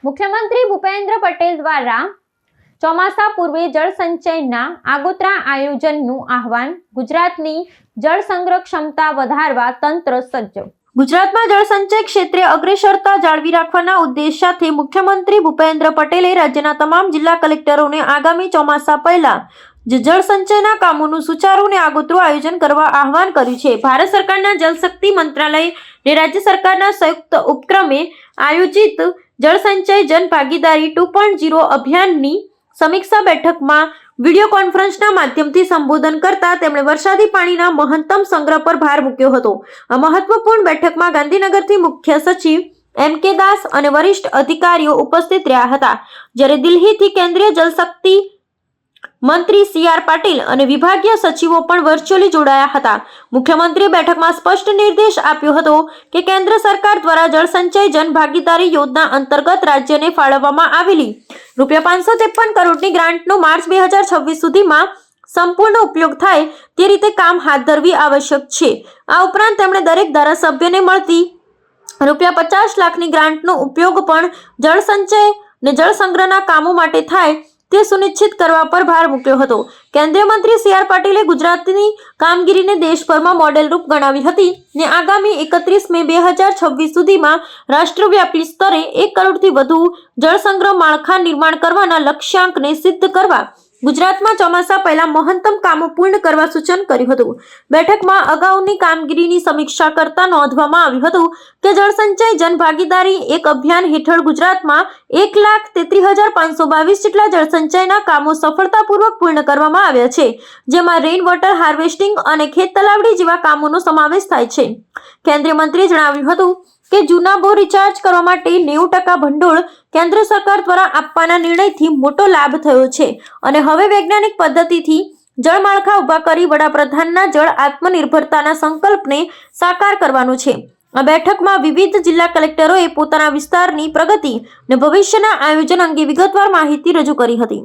મુખ્યમંત્રી ભૂપેન્દ્ર પટેલ દ્વારા ચોમાસા પૂર્વે જળ સંચયના આગોતરા આયોજનનું આહવાન. ગુજરાતની જળ સંગ્રહ ક્ષમતા વધારવા તંત્ર સજ્જ. ગુજરાતમાં જળ સંચય ક્ષેત્રે અગ્રેસરતા જાળવી રાખવાના ઉદ્દેશ સાથે મુખ્યમંત્રી ભૂપેન્દ્ર પટેલે રાજ્યના તમામ જિલ્લા કલેક્ટરોને આગામી ચોમાસા પહેલા જળ સંચયના કામોનું સુચારુ અને આગોતરું આયોજન કરવા આહવાન કર્યું છે. ભારત સરકારના જલશક્તિ મંત્રાલય અને રાજ્ય સરકારના સંયુક્ત ઉપક્રમે આયોજિત જળ સંચય જન ભાગીદારી 2.0 અભિયાનની સમીક્ષા બેઠકમાં વિડીયો કોન્ફરન્સના માધ્યમથી સંબોધન કરતા તેમણે વરસાદી પાણીના મહત્તમ સંગ્રહ પર ભાર મૂક્યો હતો. આ મહત્વપૂર્ણ બેઠકમાં ગાંધીનગરથી મુખ્ય સચિવ M.K. દાસ અને વરિષ્ઠ અધિકારીઓ ઉપસ્થિત રહ્યા હતા, જ્યારે દિલ્હીથી કેન્દ્રીય જલશક્તિ મંત્રી C.R. પાટીલ અને વિભાગીય સચિવો પણ વર્ચ્યુઅલી જોડાયા હતા. મુખ્યમંત્રીએ બેઠકમાં સ્પષ્ટ નિર્દેશ આપ્યો હતો કે કેન્દ્ર સરકાર દ્વારા જળ સંચય જન ભાગીદારી યોજના અંતર્ગત રાજ્યને ફાળવવામાં આવેલી ₹553 કરોડની ગ્રાન્ટનો માર્ચ 2026 સુધીમાં સંપૂર્ણ ઉપયોગ થાય તે રીતે કામ હાથ ધરવી આવશ્યક છે. આ ઉપરાંત તેમણે દરેક ધારાસભ્યને મળતી ₹50 લાખની ગ્રાન્ટનો ઉપયોગ પણ જળ સંચય અને જળ સંગ્રહના કામો માટે થાય તે સુનિશ્ચિત કરવા પર ભાર મૂક્યો હતો. કેન્દ્રીય મંત્રી C.R. પાટીલે ગુજરાતની કામગીરીને દેશભરમાં મોડેલરૂપ ગણાવી હતી અને આગામી 31 મે 2026 સુધીમાં રાષ્ટ્રવ્યાપી સ્તરે 1 કરોડથી વધુ જળ સંગ્રહ માળખા નિર્માણ કરવાના લક્ષ્યાંકને સિદ્ધ કરવા ગુજરાતમાં ચોમાસા પહેલા મહત્તમ કામો પૂર્ણ કરવા સૂચન કર્યું હતું. બેઠકમાં અગાઉની કામગીરીની સમીક્ષા કરતા નોંધવામાં આવ્યું હતું કે જળ સંચય જન ભાગીદારી એક અભિયાન હેઠળ ગુજરાતમાં 1,33,522 જેટલા જળ સંચયના કામો સફળતાપૂર્વક પૂર્ણ કરવામાં આવ્યા છે, જેમાં રેઇન વોટર હાર્વેસ્ટિંગ અને ખેત તલાવડી જેવા કામોનો સમાવેશ થાય છે. કેન્દ્રીય મંત્રીએ જણાવ્યું હતું કે જૂના બોર રિચાર્જ કરવા માટે 90% ભંડોળ કેન્દ્ર સરકાર દ્વારા આપવાના નિર્ણયથી મોટો લાભ થયો છે અને હવે વૈજ્ઞાનિક પદ્ધતિથી જળમાળખા ઊભા કરી વડાપ્રધાનના જળ આત્મનિર્ભરતાના સંકલ્પને સાકાર કરવાનો છે. આ બેઠકમાં વિવિધ જિલ્લા કલેક્ટરોએ પોતાના વિસ્તારની પ્રગતિ અને ભવિષ્યના આયોજન અંગે વિગતવાર માહિતી રજૂ કરી હતી.